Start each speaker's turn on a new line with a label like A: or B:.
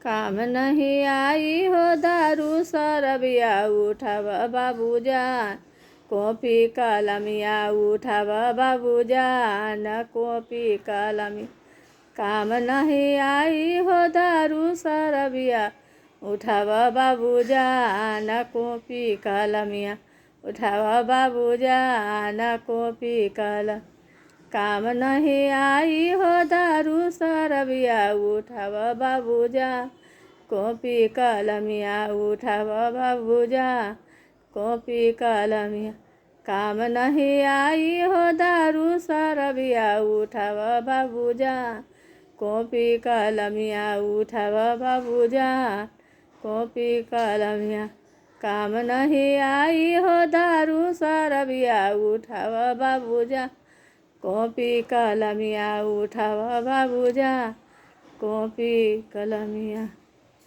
A: काम नहीं आई हो दारू शराबिया उठाव बाबूजान कॉपी कलमिया उठाव बाबूजान कॉपी कलमी। काम नहीं आई हो दारू शराबिया उठाव बाबूजान कॉपी कलमिया उठाव बाबूजान कॉपी कलम। काम नहीं आई हो दारू शराबिया उठाव बाबूजान कॉपी कलमिया उठाव बाबूजान कॉपी कलमिया। काम नहीं आई हो दारू शराबिया उठाव बाबूजान कॉपी कलमिया उठाव बाबूजान कॉपी कलमिया। काम नहीं आई हो दारू शराबिया उठाव बाबूजान कॉपी कलमिया उठाव बाबूजान कॉपी कलमिया।